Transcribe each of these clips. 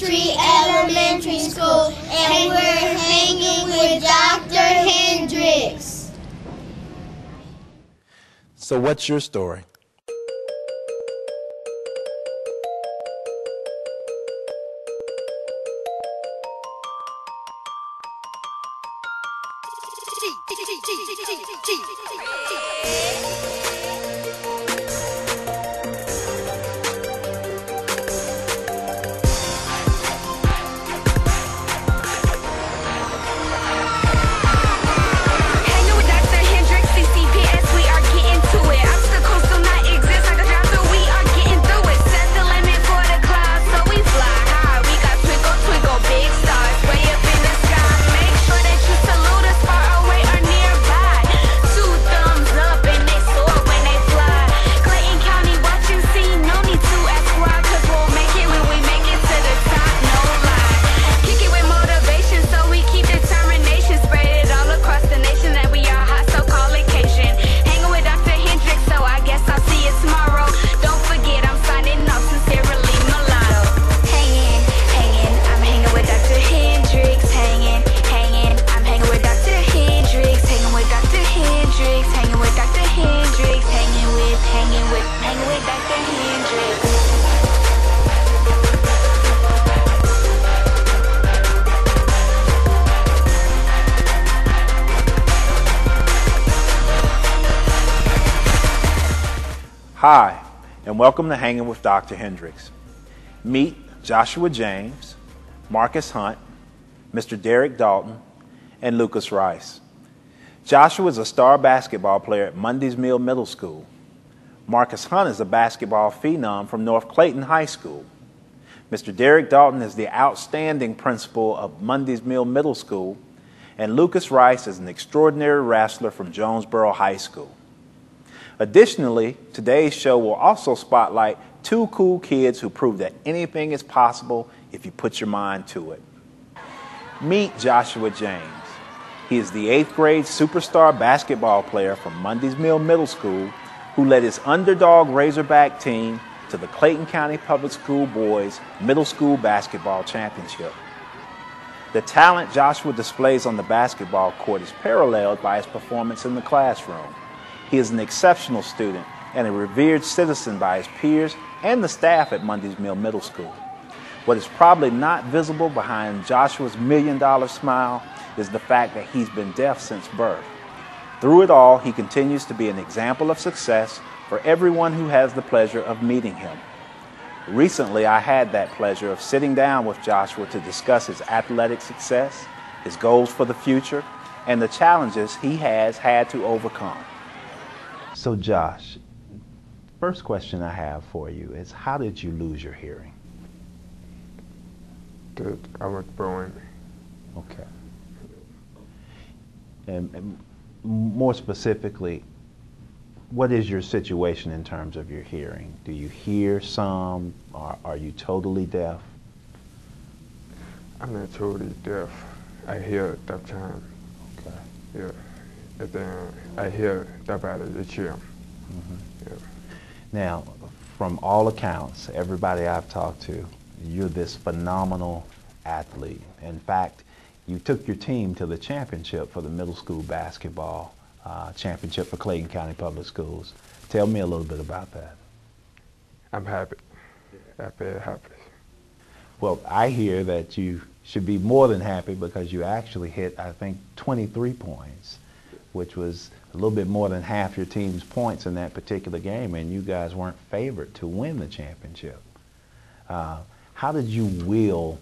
Street Elementary School, and we're hanging with Dr. Hendrix. So what's your story? Hi, and welcome to Hanging with Dr. Hendrix. Meet Joshua James, Marcus Hunt, Mr. Derek Dalton, and Lucas Rice. Joshua is a star basketball player at Mundy's Mill Middle School. Marcus Hunt is a basketball phenom from North Clayton High School. Mr. Derek Dalton is the outstanding principal of Mundy's Mill Middle School, and Lucas Rice is an extraordinary wrestler from Jonesboro High School. Additionally, today's show will also spotlight two cool kids who prove that anything is possible if you put your mind to it. Meet Joshua James. He is the 8th grade superstar basketball player from Mundy's Mill Middle School who led his underdog Razorback team to the Clayton County Public School Boys Middle School Basketball Championship. The talent Joshua displays on the basketball court is paralleled by his performance in the classroom. He is an exceptional student and a revered citizen by his peers and the staff at Mundy's Mill Middle School. What is probably not visible behind Joshua's million-dollar smile is the fact that he's been deaf since birth. Through it all, he continues to be an example of success for everyone who has the pleasure of meeting him. Recently, I had that pleasure of sitting down with Joshua to discuss his athletic success, his goals for the future, and the challenges he has had to overcome. So Josh, first question I have for you is, how did you lose your hearing? I was born. Okay. And more specifically, what is your situation in terms of your hearing? Do you hear some, or are you totally deaf? I'm not totally deaf. I hear at that time. Okay. Yeah. And then I hear that out of the gym. Mm-hmm. Yeah. Now, from all accounts, everybody I've talked to, you're this phenomenal athlete. In fact, you took your team to the championship for the middle school basketball championship for Clayton County Public Schools. Tell me a little bit about that. I'm happy. I'm very happy. Well, I hear that you should be more than happy because you actually hit, I think, 23 points, which was a little bit more than half your team's points in that particular game, and you guys weren't favored to win the championship. How did you will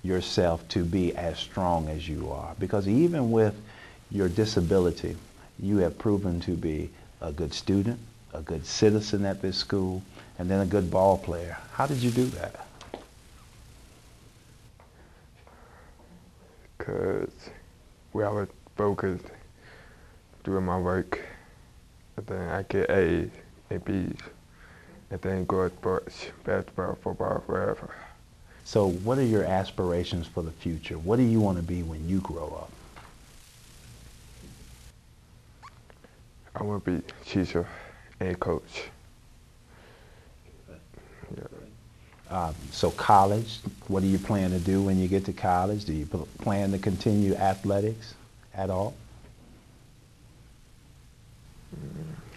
yourself to be as strong as you are? Because even with your disability, you have proven to be a good student, a good citizen at this school, and then a good ball player. How did you do that? Because I was focused doing my work, and then I get A's and B's, and then go to sports, basketball, football, wherever. So what are your aspirations for the future? What do you want to be when you grow up? I want to be teacher and coach. Yeah. So college, What do you plan to do when you get to college? Do you plan to continue athletics at all?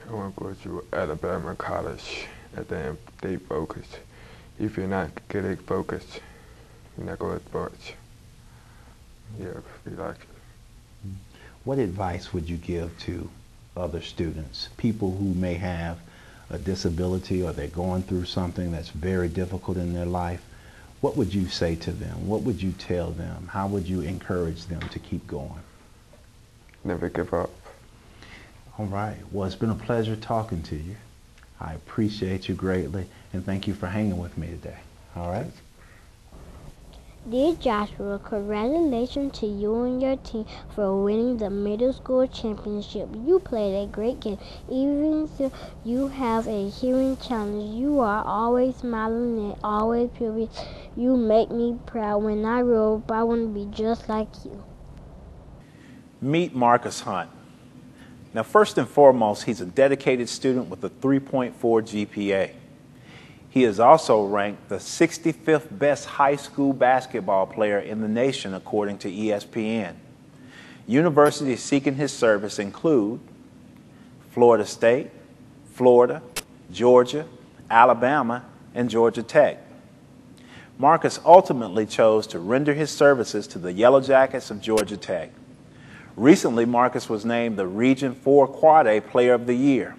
I want to go to Alabama College and then stay focused. If you're not getting focused, you're not going to sports. Yeah, be like it. What advice would you give to other students, people who may have a disability or they're going through something that's very difficult in their life? What would you say to them? What would you tell them? How would you encourage them to keep going? Never give up. All right. Well, it's been a pleasure talking to you. I appreciate you greatly, and thank you for hanging with me today. All right? Dear Joshua, congratulations to you and your team for winning the middle school championship. You played a great game. Even though you have a hearing challenge, you are always smiling and always pretty. You make me proud. When I grow up, I want to be just like you. Meet Marcus Hunt. Now, first and foremost, he's a dedicated student with a 3.4 GPA. He is also ranked the 65th best high school basketball player in the nation, according to ESPN. Universities seeking his service include Florida State, Florida, Georgia, Alabama, and Georgia Tech. Marcus ultimately chose to render his services to the Yellow Jackets of Georgia Tech. Recently, Marcus was named the Region 4 Quad A Player of the Year.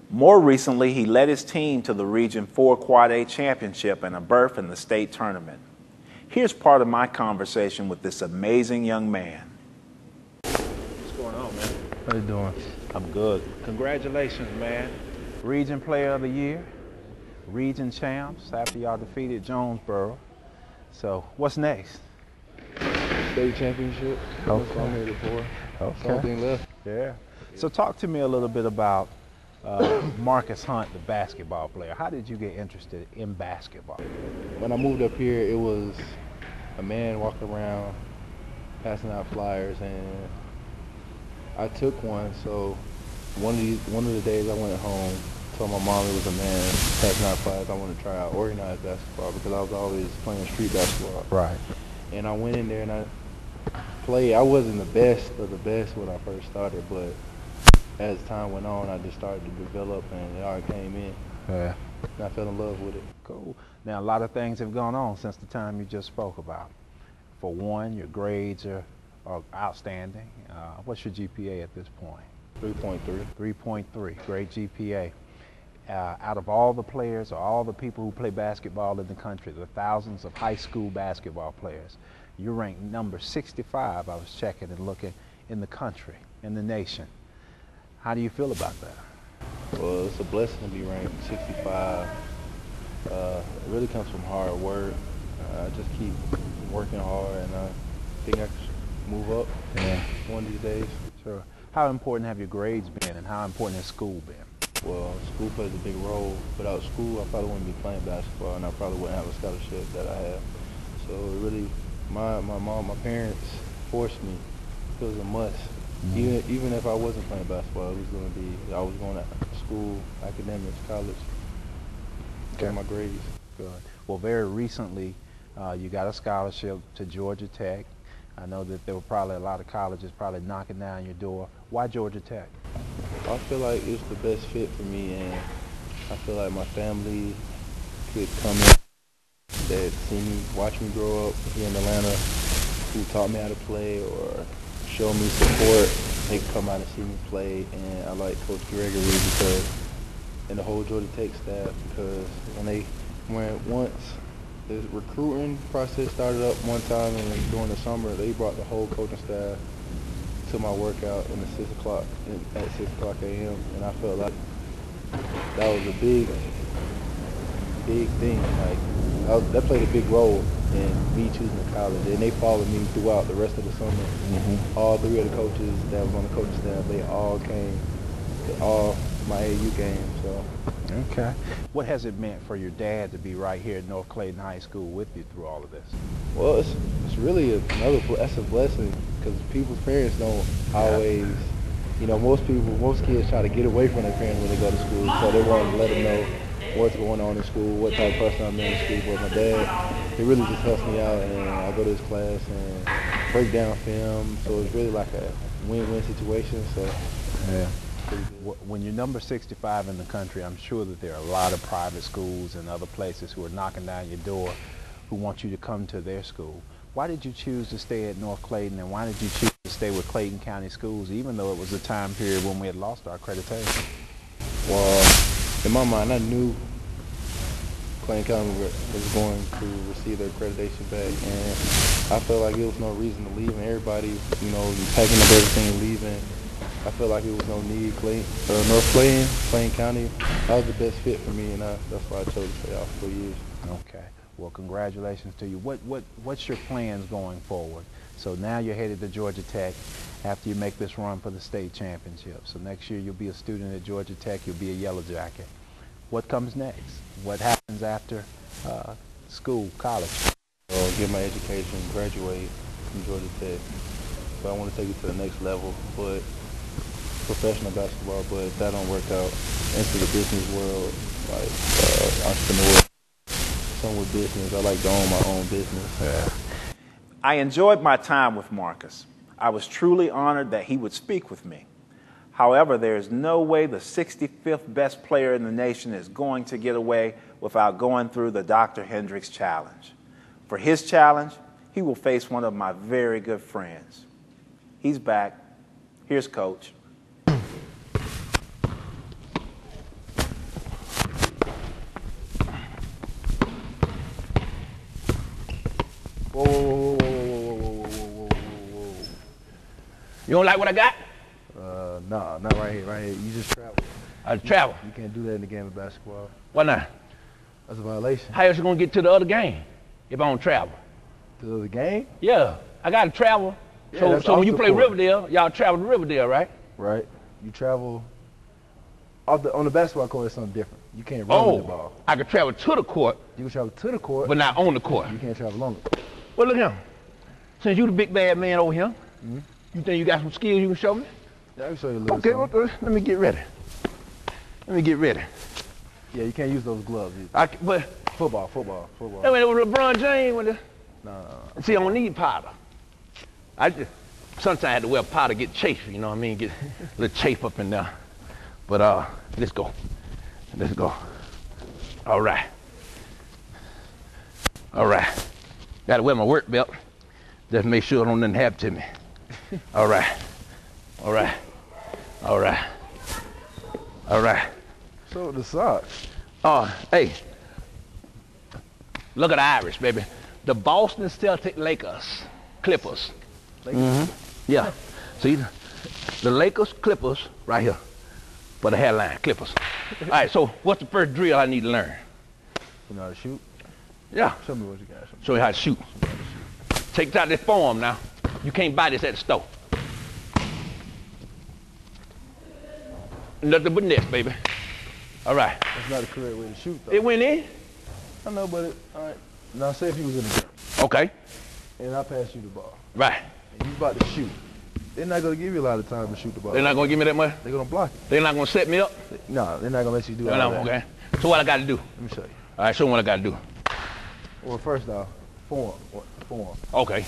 More recently, he led his team to the Region 4 Quad A Championship and a berth in the state tournament. Here's part of my conversation with this amazing young man. What's going on, man? How you doing? I'm good. Congratulations, man. Region Player of the Year, Region Champs after y'all defeated Jonesboro. So, what's next? State championship. Okay. That's what I'm here for. Okay. Something left. Yeah. So talk to me a little bit about Marcus Hunt, the basketball player. How did you get interested in basketball? When I moved up here, it was a man walking around passing out flyers, and I took one. So one of the days I went home, told my mom it was a man passing out flyers. I wanted to try out organized basketball because I was always playing street basketball. Right. And I went in there and I played. I wasn't the best of the best when I first started, but as time went on, I just started to develop, and it all came in. Yeah. And I fell in love with it. Cool. Now, a lot of things have gone on since the time you just spoke about. For one, your grades are outstanding. What's your GPA at this point? 3.3. 3.3, great GPA. Out of all the players or all the people who play basketball in the country, the thousands of high school basketball players, you're ranked number 65, I was checking and looking, in the country, in the nation. How do you feel about that? Well, it's a blessing to be ranked 65. It really comes from hard work. I just keep working hard, and I think I can move up one of these days. Sure. How important have your grades been, and how important has school been? Well, school plays a big role. Without school, I probably wouldn't be playing basketball, and I probably wouldn't have a scholarship that I have. So it really, my mom, my parents forced me. It was a must. Mm-hmm. Even if I wasn't playing basketball, it was going to be, I was going to school, academics, college, get my grades. Good. Well, very recently, you got a scholarship to Georgia Tech. I know that there were probably a lot of colleges probably knocking down your door. Why Georgia Tech? I feel like it's the best fit for me, and I feel like my family could come in that see me, watch me grow up here in Atlanta, who taught me how to play or show me support. They could come out and see me play, and I like Coach Gregory and the whole Georgia Tech staff, because once the recruiting process started up one time, and during the summer they brought the whole coaching staff to my workout at 6 o'clock a.m. and I felt like that was a big thing. Like that played a big role in me choosing the college, and they followed me throughout the rest of the summer. Mm-hmm. All three of the coaches that was on the coaching staff, they all came to all my AU games. So. Okay. What has it meant for your dad to be right here at North Clayton High School with you through all of this? Well, it's really that's a blessing, because people's parents don't always, most kids try to get away from their parents when they go to school, so they want to let them know what's going on in school, what type of person I'm in school. But my dad, he really just helps me out, and I go to his class and break down film. So it's really like a win-win situation. So yeah. When you're number 65 in the country, I'm sure that there are a lot of private schools and other places who are knocking down your door who want you to come to their school. Why did you choose to stay at North Clayton, and why did you choose to stay with Clayton County Schools, even though it was a time period when we had lost our accreditation? Well, in my mind, I knew Clayton County was going to receive their accreditation back, and I felt like there was no reason to leave, and everybody, you know, packing up everything and leaving. I felt like it was no need. North Clayton County, that was the best fit for me, and that's why I chose to stay out for 4 years. Okay. Well, congratulations to you. What's your plans going forward? So now you're headed to Georgia Tech after you make this run for the state championship. So next year you'll be a student at Georgia Tech. You'll be a Yellow Jacket. What comes next? What happens after school, college? Get my education, graduate from Georgia Tech. So I want to take it to the next level, but professional basketball. But if that don't work out, into the business world, like entrepreneur. With business. I like to own my own business. Yeah. I enjoyed my time with Marcus. I was truly honored that he would speak with me. However, there is no way the 65th best player in the nation is going to get away without going through the Dr. Hendrix challenge. For his challenge, he will face one of my very good friends. He's back. Here's Coach. You don't like what I got? Nah, not right here. Right here, you just travel. I travel. You can't do that in the game of basketball. Why not? That's a violation. How else you gonna get to the other game if I don't travel? To the other game? Yeah, I gotta travel. Yeah, so when you play Riverdale, y'all travel to Riverdale, right? Right. You travel on the basketball court. It's something different. You can't run with the ball. I can travel to the court. You can travel to the court, but not on the court. You can't travel on the court. Well, look here. Since you the big bad man over here, you think you got some skills you can show me? Yeah, I can show you a little something. Okay, let me get ready. Let me get ready. Yeah, you can't use those gloves either. But football. I mean, it was LeBron James with the. No. See, I don't need powder. I just sometimes I had to wear powder, get chafe. You know what I mean? Get a little chafe up in there. But let's go. Let's go. All right. All right. Got to wear my work belt. Just make sure don't nothing happen to me. All right. All right. All right. All right. So the socks. Hey. Look at the Irish, baby. The Boston Celtic Clippers. Yeah. See, the Lakers, Clippers, right here. For the hairline, Clippers. All right, so what's the first drill I need to learn? You know how to shoot? Yeah. Show me what you got. Show you how to shoot. Take out this form now. You can't buy this at the store. Nothing but nets, baby. All right. That's not the correct way to shoot, though. It went in? I know, but all right. Now, say if you was in the game. Okay. And I pass you the ball. Right. And you about to shoot. They're not going to give you a lot of time to shoot the ball. They're not going to give me that much? They're going to block it. They're not going to set me up? No, they're not going to let you do all that. Okay. So what I got to do? Let me show you. All right, show me what I got to do. Well, first off, form. Okay.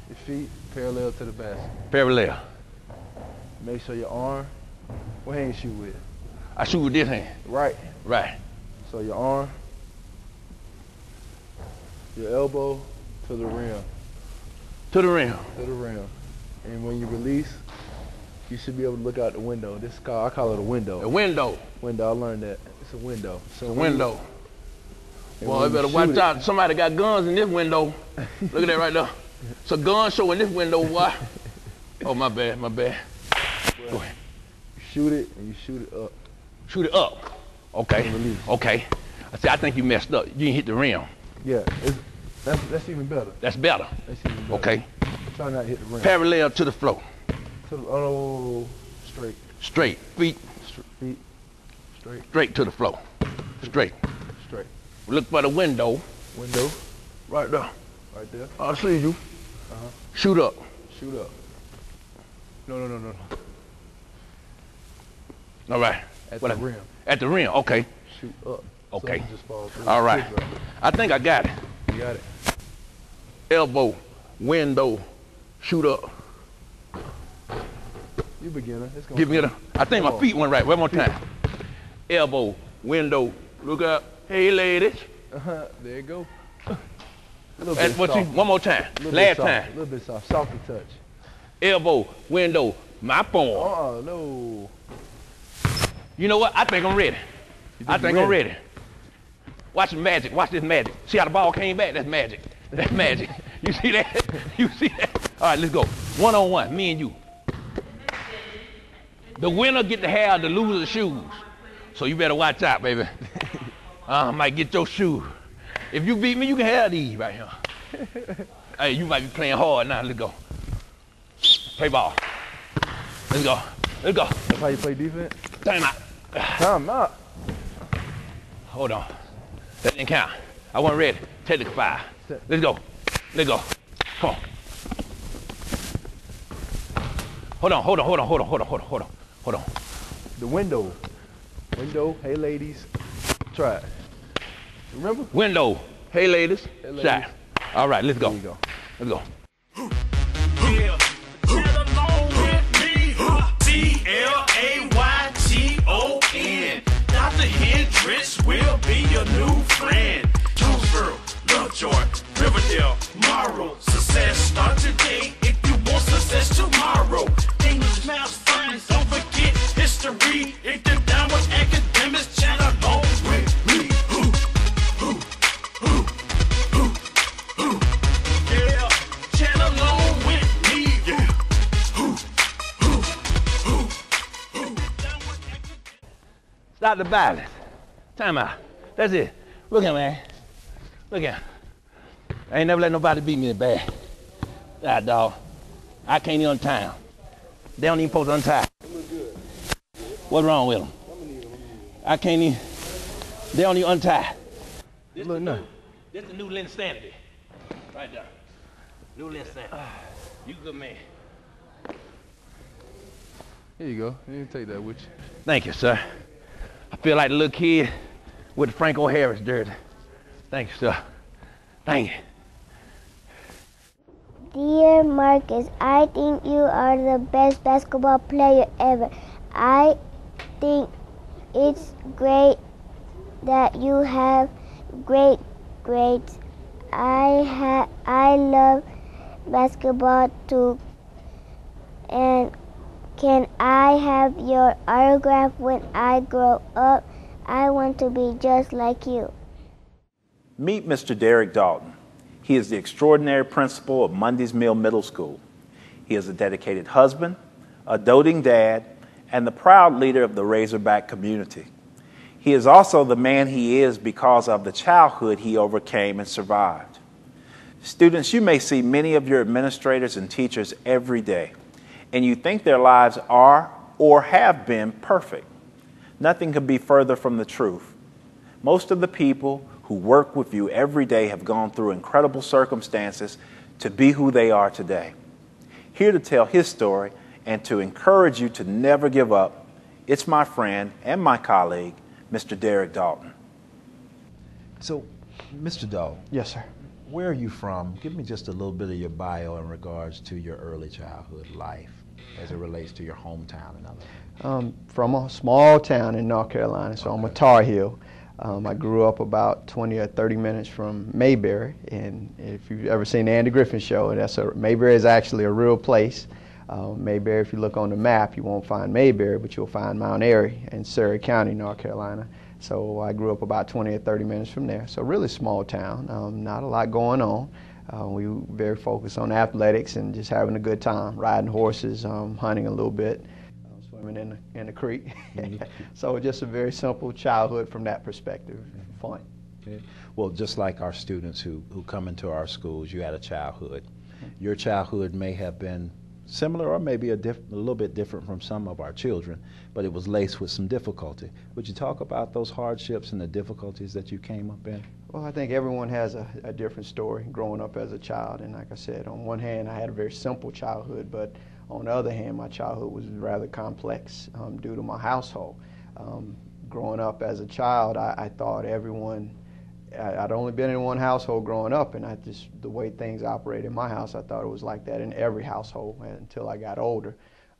Your feet parallel to the basket. Parallel. Make sure your arm, what hand you shoot with? I shoot with this hand. Right. Right. So your arm, your elbow to the rim. To the rim. To the rim. And when you release, you should be able to look out the window. This is called, I call it a window. A window. Window, I learned that. It's a window. So a window. Well, I better watch out. Somebody got guns in this window. Look at that right there. It's a gun show in this window, boy. Oh, my bad, my bad. Go ahead. You shoot it and you shoot it up. Shoot it up. Okay. Okay. I think you messed up. You didn't hit the rim. Yeah, that's even better. That's better. That's even better. Okay. Try not to hit the rim. Parallel to the floor. Straight. Straight. Feet. Feet. Straight. Straight to the floor. Straight. Straight. Look for the window. Window. Right there. Right there. I see you. Shoot up. Shoot up. No. All right. At the rim. At the rim. Okay. Shoot up. Okay. So just fall through. All right. I think I got it. You got it. Elbow, window, shoot up. You beginner. It's gonna Give me I think my feet went right. One more time. Elbow, window, look up. Hey, ladies. There you go. One more time. Last time. A little bit soft. Softer touch. Elbow, window, my form. No. You know what? I think I'm ready. I'm ready. Watch the magic. Watch this magic. See how the ball came back? That's magic. That's magic. You see that? You see that? All right, let's go. One-on-one, me and you. The winner get to have the loser's shoes. So you better watch out, baby. I might get your shoe. If you beat me, you can have these right here. Hey, you might be playing hard now. Let's go. Play ball. Let's go. Let's go. That's how you play defense? Time out. Time out. Hold on. That didn't count. I wasn't ready. Technical foul. Let's go. Let's go. Come on. Hold on. The window. Window. Hey, ladies. Try it. Remember? Window. Hey, ladies. Hey, ladies. Shot. All right, let's go. There you go. Let's go. Clayton. Dr. Hendrix will be your new friend. Jonesboro, Lovejoy, Riverdale, Morrow. Success start today if you want success tomorrow. English, math, science, don't forget history. If you're down with academics, chat along with me. Yeah, chat along with me. Yeah. Stop the violence. Time out. That's it. Look at man. Look at him. I ain't never let nobody beat me that bad. Ah, dog. I can't even untie him. They don't even supposed to untie. What's wrong with them? I can't even. They don't even untie. This Look now. This is the new insanity. Right there. New insanity. You good man. Here you go. You can take that with you. Thank you, sir. I feel like the little kid with the Franco Harris jersey. Thank you, sir. Thank you. Dear Marcus, I think you are the best basketball player ever. I think it's great that you have great grades. I love basketball too. And can I have your autograph when I grow up? I want to be just like you. Meet Mr. Derek Dalton. He is the extraordinary principal of Mundy's Mill Middle School. He is a dedicated husband, a doting dad, and the proud leader of the Razorback community. He is also the man he is because of the childhood he overcame and survived. Students, you may see many of your administrators and teachers every day, and you think their lives are or have been perfect. Nothing could be further from the truth. Most of the people who work with you every day have gone through incredible circumstances to be who they are today. Here to tell his story and to encourage you to never give up, it's my friend and my colleague, Mr. Derek Dalton. So, Mr. Dalton. Yes, sir. Where are you from? Give me just a little bit of your bio in regards to your early childhood life as it relates to your hometown and other. From a small town in North Carolina, so I'm a Tar Heel. I grew up about 20 or 30 minutes from Mayberry, and if you've ever seen the Andy Griffin Show, Mayberry is actually a real place. Mayberry, if you look on the map, you won't find Mayberry, but you'll find Mount Airy in Surrey County, North Carolina. So I grew up about 20 or 30 minutes from there. So really small town, not a lot going on. We were very focused on athletics and just having a good time, riding horses, hunting a little bit, swimming in the creek. So just a very simple childhood from that perspective, fun. Okay. Well, just like our students who come into our schools, you had a childhood. Your childhood may have been similar or maybe a little bit different from some of our children, but it was laced with some difficulty. Would you talk about those hardships and the difficulties that you came up in? Well, I think everyone has a different story growing up as a child, and like I said, on one hand, I had a very simple childhood, but on the other hand, my childhood was rather complex due to my household. growing up as a child, I thought everyone, I'd only been in one household growing up, and the way things operate in my house, I thought it was like that in every household until I got older.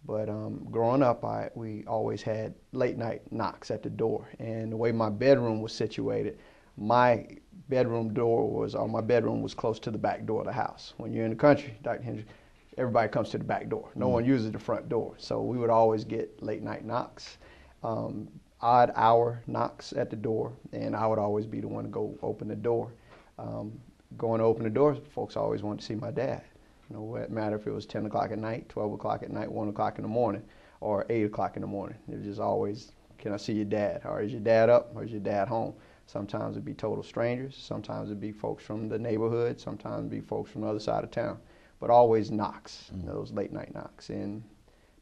But growing up, we always had late night knocks at the door, and the way my bedroom was situated, my bedroom was close to the back door of the house. When you're in the country, Dr. Hendrix, everybody comes to the back door. No one uses the front door. So we would always get late night knocks, odd hour knocks at the door, and I would always be the one to go open the door. Going to open the door, folks always wanted to see my dad. You know, it matter if it was 10 o'clock at night, 12 o'clock at night, 1 o'clock in the morning, or 8 o'clock in the morning. It was just always, can I see your dad? Or is your dad up? Or is your dad home? Sometimes it'd be total strangers. Sometimes it'd be folks from the neighborhood. Sometimes it'd be folks from the other side of town. But always knocks, those late night knocks. And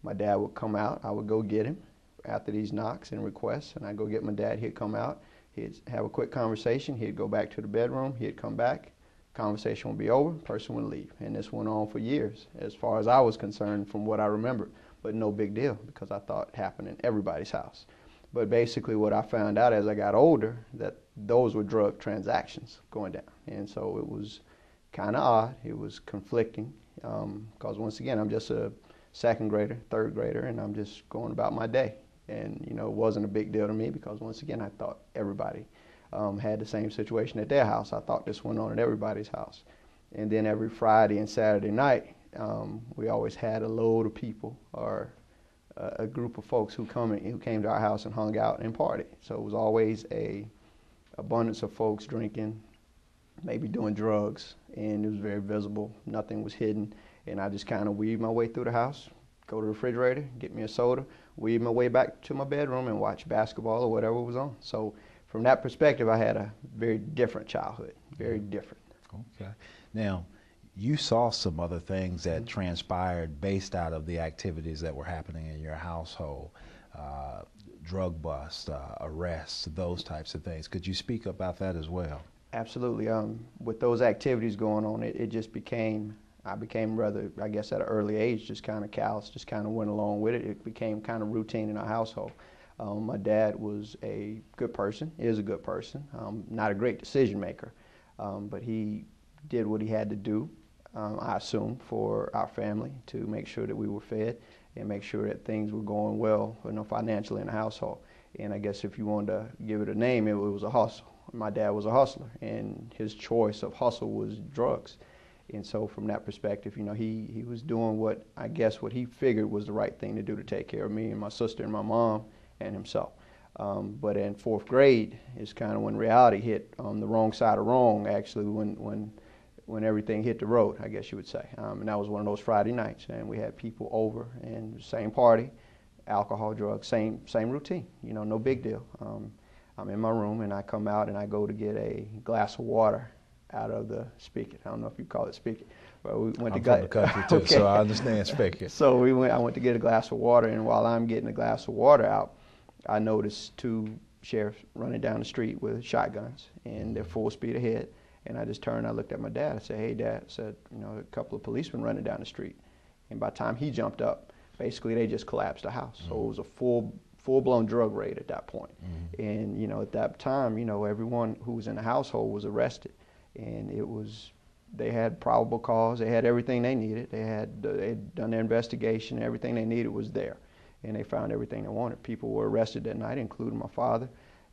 my dad would come out. I would go get him after these knocks and requests. And I'd go get my dad. He'd come out. He'd have a quick conversation. He'd go back to the bedroom. He'd come back. Conversation would be over. Person would leave. And this went on for years, as far as I was concerned, from what I remember. But no big deal, because I thought it happened in everybody's house. But basically what I found out as I got older, that those were drug transactions going down. And so it was kind of odd. It was conflicting, because once again, I'm just a second grader, third grader, and I'm just going about my day. And, you know, it wasn't a big deal to me, because once again, I thought everybody had the same situation at their house. I thought this went on at everybody's house. And then every Friday and Saturday night, we always had a load of people, or a group of folks who came to our house and hung out and partied. So it was always a abundance of folks drinking, maybe doing drugs, and it was very visible. Nothing was hidden, and I just kind of weaved my way through the house, go to the refrigerator, get me a soda, weave my way back to my bedroom and watch basketball or whatever was on. So from that perspective, I had a very different childhood, very different. Okay. Now, you saw some other things that transpired based out of the activities that were happening in your household, drug busts, arrests, those types of things. Could you speak about that as well? Absolutely. With those activities going on, it just I became rather, I guess at an early age, just kind of callous, just kind of went along with it. It became kind of routine in our household. My dad was a good person, is a good person, not a great decision maker, but he did what he had to do, I assume, for our family to make sure that we were fed and make sure that things were going well, you know, financially in the household. And I guess if you wanted to give it a name, it was a hustle. My dad was a hustler, and his choice of hustle was drugs. And so from that perspective, you know, he was doing what he figured was the right thing to do to take care of me and my sister and my mom and himself. But in fourth grade is kind of when reality hit, on the wrong side of wrong, actually, when everything hit the road, I guess you would say. And that was one of those Friday nights, and we had people over, and same party, alcohol, drugs, same routine, you know, no big deal. I'm in my room, and I come out and I go to get a glass of water out of the spigot. I don't know if you call it spigot, but we went I'm from the country too, okay. So I understand spigot. So I went to get a glass of water, and while I'm getting a glass of water out, I noticed two sheriffs running down the street with shotguns, and they're full speed ahead. And I just turned and I looked at my dad. I said, "Hey, Dad," I said, "you know, a couple of policemen running down the street." And by the time he jumped up, basically they just collapsed the house. So it was a full-blown drug raid at that point. And, you know, at that time, you know, everyone who was in the household was arrested. And they had probable cause. They had everything they needed. They'd done their investigation. Everything they needed was there. And they found everything they wanted. People were arrested that night, including my father.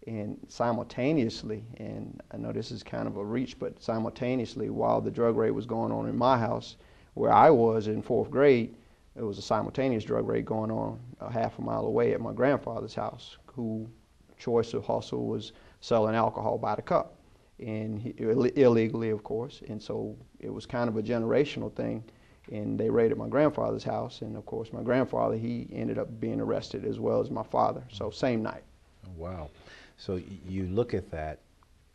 And simultaneously, and I know this is kind of a reach, but simultaneously, while the drug raid was going on in my house, where I was in fourth grade, it was a simultaneous drug raid going on a half a mile away at my grandfather's house, whose choice of hustle was selling alcohol by the cup, and illegally, of course. And so it was kind of a generational thing. And they raided my grandfather's house, and of course my grandfather, he ended up being arrested as well as my father. So same night. Wow. So you look at that,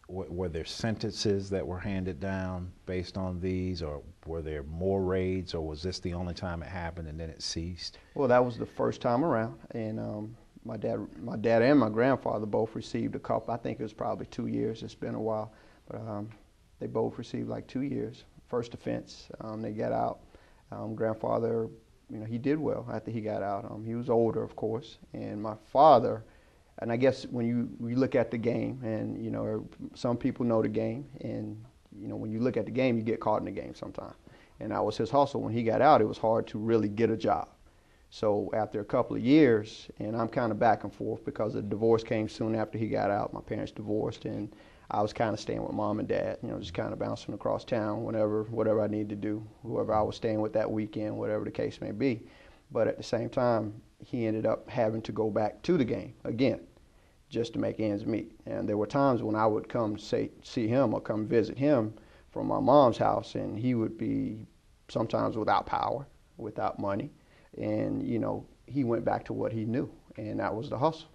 were there sentences that were handed down based on these, or were there more raids, or was this the only time it happened and then it ceased? Well, that was the first time around, and my dad and my grandfather both received a couple. I think it was probably 2 years. It's been a while, but they both received like 2 years. First offense, they got out. Grandfather, you know, he did well after he got out. He was older, of course, and my father, And I guess when you look at the game, and you know, some people know the game, and you know, when you look at the game, you get caught in the game sometimes. And that was his hustle. When he got out, it was hard to really get a job. So after a couple of years, and I'm kind of back and forth because the divorce came soon after he got out. My parents divorced, and I was kind of staying with mom and dad, you know, just kind of bouncing across town whatever I needed to do, whoever I was staying with that weekend, whatever the case may be. But at the same time, he ended up having to go back to the game again just to make ends meet. And there were times when I would come see him or come visit him from my mom's house, and he would be sometimes without power, without money. And, you know, he went back to what he knew, and that was the hustle.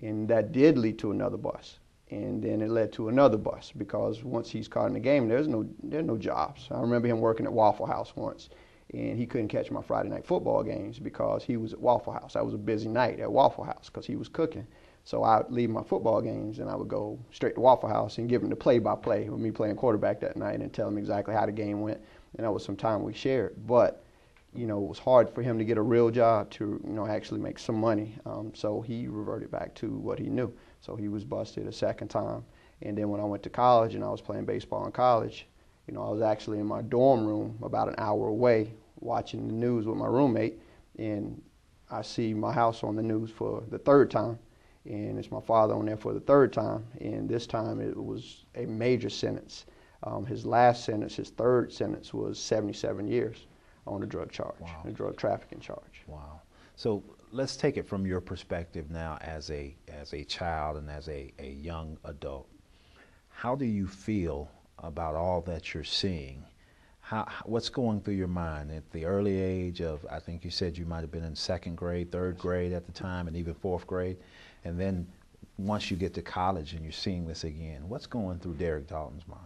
And that did lead to another bust. And then it led to another bust because once he's caught in the game, there's no jobs. I remember him working at Waffle House once, and he couldn't catch my Friday night football games because he was at Waffle House. That was a busy night at Waffle House because he was cooking. So I would leave my football games and I would go straight to Waffle House and give him the play-by-play with me playing quarterback that night and tell him exactly how the game went. And that was some time we shared. But, you know, it was hard for him to get a real job to, you know, actually make some money. So he reverted back to what he knew. So he was busted a second time. And then when I went to college and I was playing baseball in college, you know, I was actually in my dorm room about an hour away watching the news with my roommate. And I see my house on the news for the third time. And it's my father on there for the third time. And this time it was a major sentence. His last sentence, his third sentence, was 77 years on a drug charge, a drug trafficking charge. Wow. So let's take it from your perspective now as a child and as a young adult. How do you feel about all that you're seeing? What's going through your mind at the early age of, I think you said you might have been in second grade, third grade at the time, and even fourth grade, and then once you get to college and you're seeing this again, what's going through Derek Dalton's mind?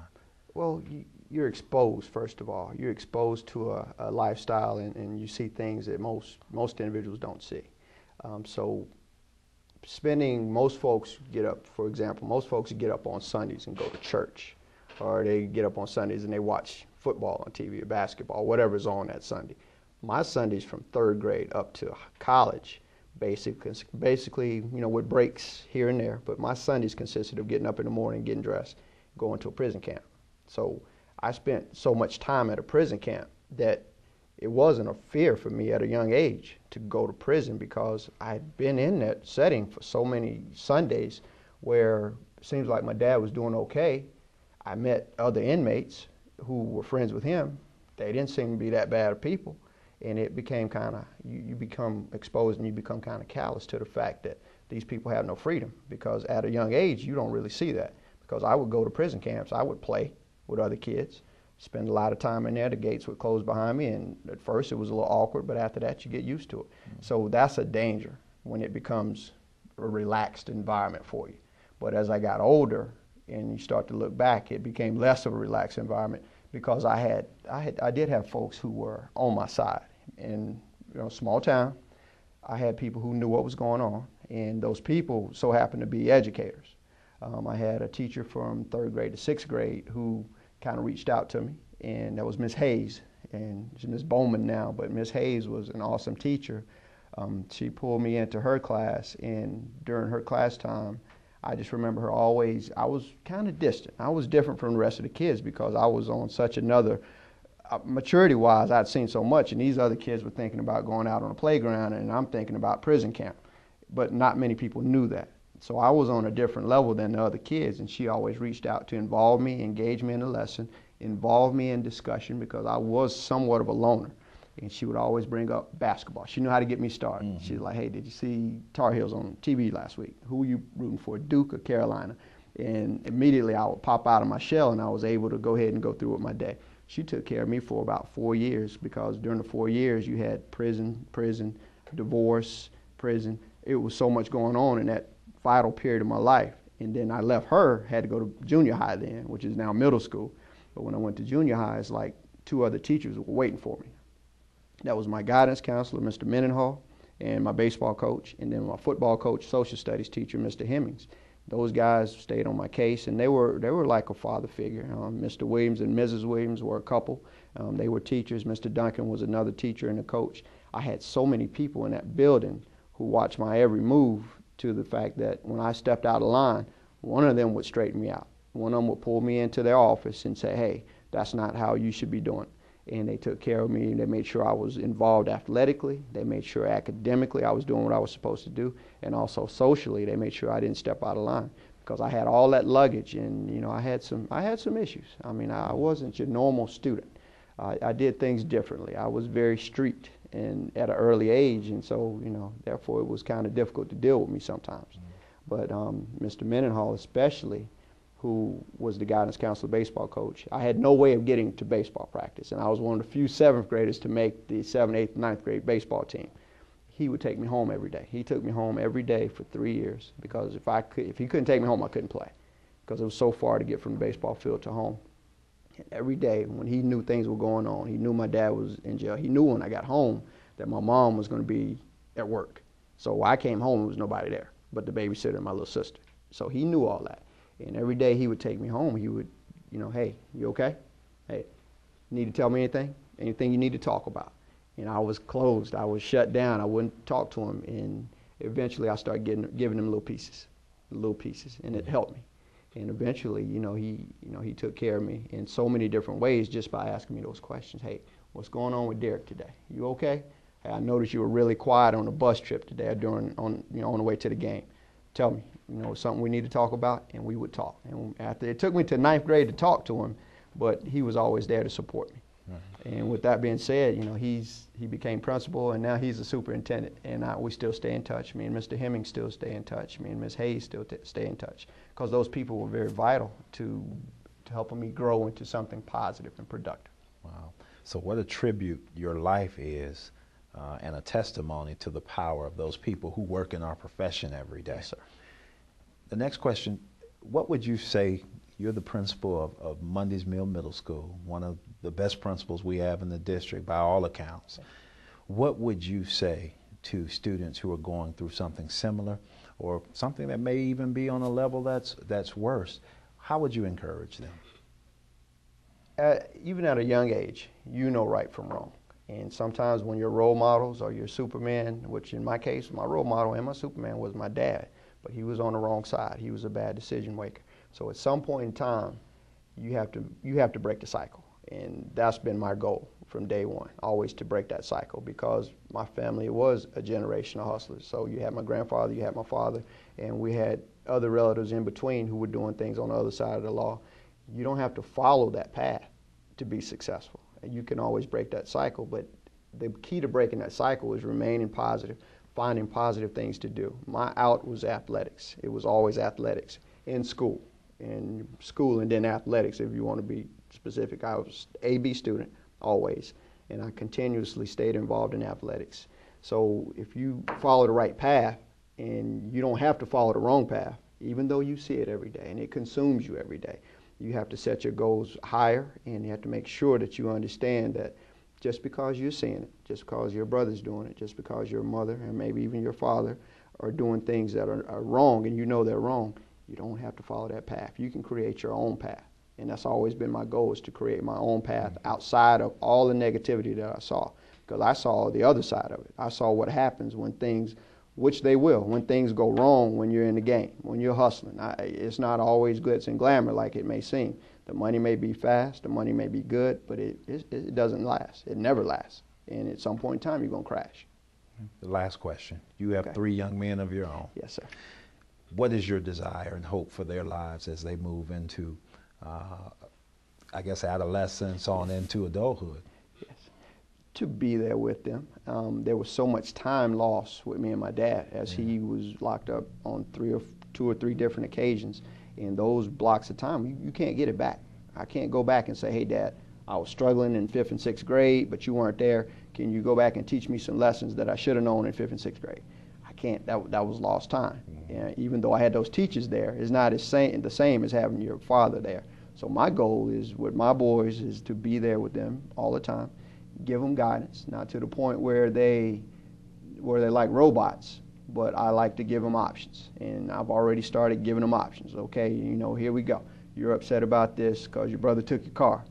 Well, you're exposed, first of all. You're exposed to a lifestyle, and you see things that most individuals don't see. So most folks get up, for example, most folks get up on Sundays and go to church, or they get up on Sundays and they watch football on TV or basketball, whatever's on that Sunday. My Sundays from third grade up to college, basically, you know, with breaks here and there, but my Sundays consisted of getting up in the morning, getting dressed, going to a prison camp. So I spent so much time at a prison camp that it wasn't a fear for me at a young age to go to prison because I'd been in that setting for so many Sundays where it seems like my dad was doing okay. I met other inmates who were friends with him. They didn't seem to be that bad of people. And it became kind of, you become exposed and you become kind of callous to the fact that these people have no freedom, because at a young age you don't really see that. Because I would go to prison camps, I would play with other kids, spend a lot of time in there, the gates would close behind me, and at first it was a little awkward, but after that you get used to it. So that's a danger when it becomes a relaxed environment for you. But as I got older and you start to look back, it became less of a relaxed environment because I did have folks who were on my side. In, you know, small town, I had people who knew what was going on, and those people so happened to be educators. I had a teacher from third grade to sixth grade who kind of reached out to me, and that was Miss Hayes, and she's Miss Bowman now, but Miss Hayes was an awesome teacher. She pulled me into her class, and during her class time, I just remember her always, I was kind of distant. I was different from the rest of the kids because I was on such another, maturity-wise, I'd seen so much, and these other kids were thinking about going out on a playground, and I'm thinking about prison camp. But not many people knew that. So I was on a different level than the other kids, and she always reached out to involve me, engage me in the lesson, involve me in discussion because I was somewhat of a loner. And she would always bring up basketball. She knew how to get me started. Mm-hmm. She was like, hey, did you see Tar Heels on TV last week? Who were you rooting for, Duke or Carolina? And immediately I would pop out of my shell and I was able to go ahead and go through with my day. She took care of me for about 4 years because during the 4 years you had prison, divorce, prison. It was so much going on in that vital period of my life. And then I left her, had to go to junior high then, which is now middle school. But when I went to junior high, it's like 2 other teachers were waiting for me. That was my guidance counselor, Mr. Mendenhall, and my baseball coach, and then my football coach, social studies teacher, Mr. Hemmings. Those guys stayed on my case, and they were like a father figure. Mr. Williams and Mrs. Williams were a couple. They were teachers. Mr. Duncan was another teacher and a coach. I had so many people in that building who watched my every move to the fact that when I stepped out of line, one of them would straighten me out. One of them would pull me into their office and say, hey, that's not how you should be doing it. And they took care of me. They made sure I was involved athletically. They made sure academically I was doing what I was supposed to do. And also socially, they made sure I didn't step out of line, because I had all that luggage, and you know, I had some issues. I mean, I wasn't your normal student. I did things differently. I was very street and at an early age, and so, you know, therefore it was kind of difficult to deal with me sometimes. But Mr. Mendenhall especially, who was the guidance counselor baseball coach, I had no way of getting to baseball practice, and I was one of the few 7th graders to make the 7th, 8th, 9th grade baseball team. He would take me home every day. He took me home every day for 3 years, because if he couldn't take me home, I couldn't play, because it was so far to get from the baseball field to home. And every day when he knew things were going on, he knew my dad was in jail. He knew when I got home that my mom was going to be at work. So when I came home, there was nobody there but the babysitter and my little sister. So he knew all that. And every day he would take me home. He would, you know, hey, you okay? Hey, you need to tell me anything? Anything you need to talk about? And I was closed. I was shut down. I wouldn't talk to him. And eventually I started giving him little pieces, and it helped me. And eventually, he took care of me in so many different ways just by asking me those questions. Hey, what's going on with Derek today? You okay? Hey, I noticed you were really quiet on the bus trip today on the way to the game. Tell me, something we need to talk about, and we would talk. And after, it took me to 9th grade to talk to him, but he was always there to support me. And with that being said, he became principal, and now he's a superintendent, and we still stay in touch. Me and Mr. Hemming still stay in touch. Me and Ms. Hayes still stay in touch, because those people were very vital to helping me grow into something positive and productive. Wow. So what a tribute your life is, and a testimony to the power of those people who work in our profession every day. Yes, sir. The next question, what would you say? You're the principal of Mundy's Mill Middle School, one of the best principals we have in the district by all accounts. What would you say to students who are going through something similar, or something that may even be on a level that's worse? How would you encourage them? Even at a young age, you know right from wrong. And sometimes when your role models are your Superman, which in my case, my role model and my Superman was my dad, but he was on the wrong side. He was a bad decision maker. So at some point in time, you have to break the cycle. And that's been my goal from day one, always to break that cycle, because my family was a generation of hustlers. So you had my grandfather, you had my father, and we had other relatives in between who were doing things on the other side of the law. You don't have to follow that path to be successful. You can always break that cycle, but the key to breaking that cycle is remaining positive, finding positive things to do. My out was athletics. It was always athletics in school. In school and then athletics, if you want to be specific. I was an A-B student always, and I continuously stayed involved in athletics. So if you follow the right path, and you don't have to follow the wrong path, even though you see it every day and it consumes you every day, you have to set your goals higher, and you have to make sure that you understand that just because you're seeing it, just because your brother's doing it, just because your mother and maybe even your father are doing things that are wrong, and you know they're wrong, you don't have to follow that path. You can create your own path. And that's always been my goal, is to create my own path outside of all the negativity that I saw. Because I saw the other side of it. I saw what happens when things, which they will, when things go wrong when you're in the game, when you're hustling. It's not always glitz and glamour like it may seem. The money may be fast, the money may be good, but it doesn't last. It never lasts. And at some point in time, you're going to crash. The last question. You have 3 young men of your own. Yes, sir. What is your desire and hope for their lives as they move into, I guess, adolescence on into adulthood? Yes, to be there with them. There was so much time lost with me and my dad, as he was locked up on 2 or 3 different occasions. And those blocks of time, you can't get it back. I can't go back and say, hey, Dad, I was struggling in 5th and 6th grade, but you weren't there. Can you go back and teach me some lessons that I should have known in 5th and 6th grade? I can't. That was lost time. Even though I had those teachers there, it's not the same as having your father there. So my goal is with my boys is to be there with them all the time, give them guidance, not to the point where they're like robots, but I like to give them options. And I've already started giving them options. Okay, here we go. You're upset about this because your brother took your car.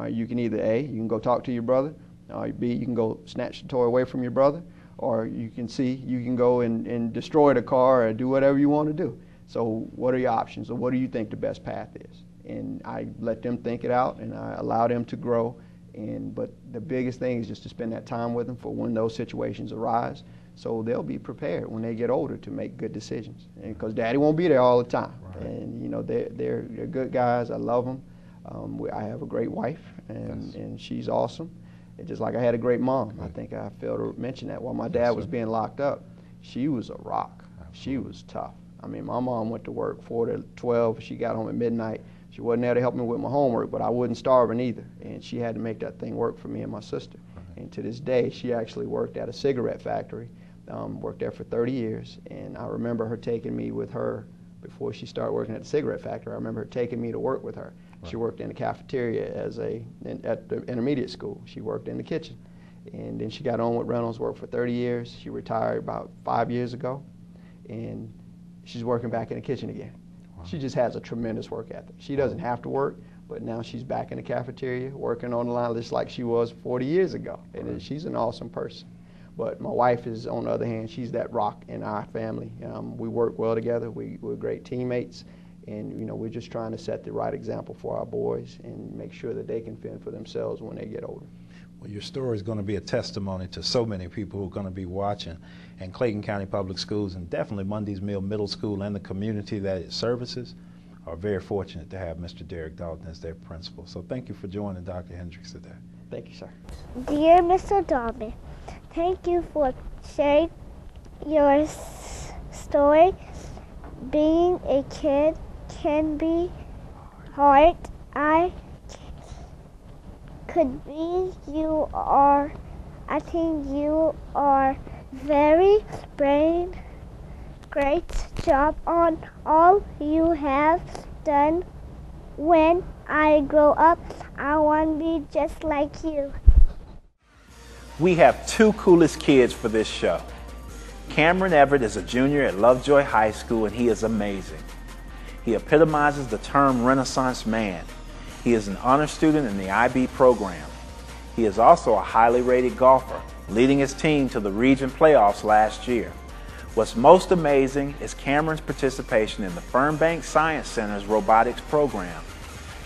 You can either A, you can go talk to your brother, or B, you can go snatch the toy away from your brother, or you can go and destroy the car or do whatever you want to do. So what are your options, or what do you think the best path is? And I let them think it out, and I allow them to grow. But the biggest thing is just to spend that time with them for when those situations arise, so they'll be prepared when they get older to make good decisions. And because Daddy won't be there all the time, right. And you know they're good guys. I love them. I have a great wife, and she's awesome. And just like I had a great mom. Right. I think I failed to mention that. While my dad was being locked up, she was a rock. Absolutely. She was tough. I mean, my mom went to work 4 to 12. She got home at midnight. She wasn't there to help me with my homework, but I wasn't starving either. And she had to make that thing work for me and my sister. Right. And to this day, she actually worked at a cigarette factory, worked there for 30 years. And I remember her taking me with her before she started working at the cigarette factory. I remember her taking me to work with her. Right. She worked in the cafeteria at the intermediate school. She worked in the kitchen. And then she got on with Reynolds, worked for 30 years. She retired about 5 years ago. And she's working back in the kitchen again. Wow. She just has a tremendous work ethic. She doesn't have to work, but now she's back in the cafeteria working on the line just like she was 40 years ago. And right. She's an awesome person. But my wife is, on the other hand, she's that rock in our family. We work well together. We're great teammates. And, you know, we're just trying to set the right example for our boys and make sure that they can fend for themselves when they get older. Well, your story is going to be a testimony to so many people who are going to be watching. And Clayton County Public Schools, and definitely Mundy's Mill Middle School and the community that it services, are very fortunate to have Mr. Derek Dalton as their principal. So thank you for joining Dr. Hendrix today. Thank you, sir. Dear Mr. Dalton, thank you for sharing your story. Being a kid can be hard. I think you are very brave. Great job on all you have done. When I grow up, I want to be just like you. We have 2 coolest kids for this show. Cameron Everett is a junior at Lovejoy High School, and he is amazing. He epitomizes the term Renaissance man. He is an honor student in the IB program. He is also a highly rated golfer, leading his team to the region playoffs last year. What's most amazing is Cameron's participation in the Fernbank Science Center's robotics program.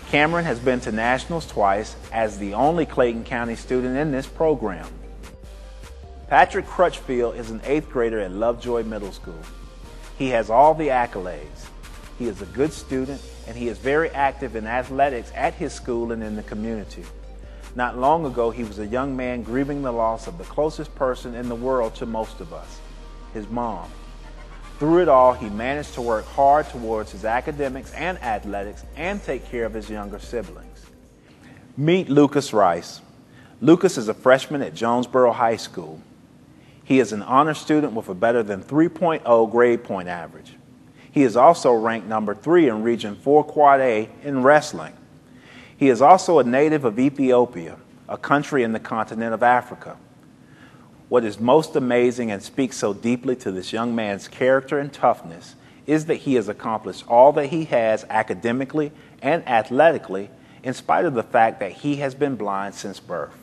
Cameron has been to nationals twice as the only Clayton County student in this program. Patrick Crutchfield is an 8th grader at Lovejoy Middle School. He has all the accolades. He is a good student, and he is very active in athletics at his school and in the community. Not long ago, he was a young man grieving the loss of the closest person in the world to most of us, his mom. Through it all, he managed to work hard towards his academics and athletics and take care of his younger siblings. Meet Lucas Rice. Lucas is a freshman at Jonesboro High School. He is an honor student with a better than 3.0 grade point average. He is also ranked number 3 in Region 4 Quad A in wrestling. He is also a native of Ethiopia, a country in the continent of Africa. What is most amazing and speaks so deeply to this young man's character and toughness is that he has accomplished all that he has academically and athletically in spite of the fact that he has been blind since birth.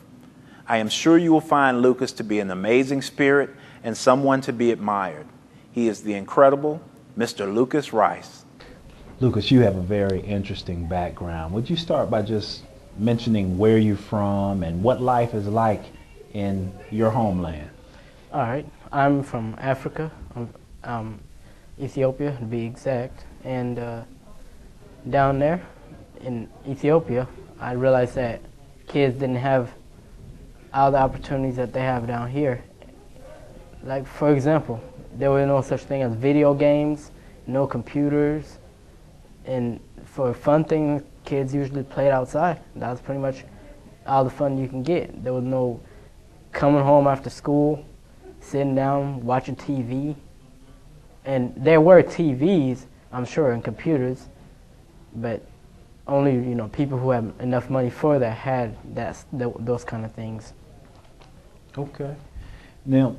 I am sure you will find Lucas to be an amazing spirit and someone to be admired. He is the incredible Mr. Lucas Rice. Lucas, you have a very interesting background. Would you start by just mentioning where you're from and what life is like in your homeland? All right, I'm from Africa, Ethiopia to be exact, and down there in Ethiopia, I realized that kids didn't have all the opportunities that they have down here. Like, for example, there were no such thing as video games, no computers, and for fun things, kids usually played outside. That was pretty much all the fun you can get. There was no coming home after school, sitting down, watching TV. And there were TVs, I'm sure, and computers, but only, you know, people who had enough money for that had those kind of things. Okay. Now,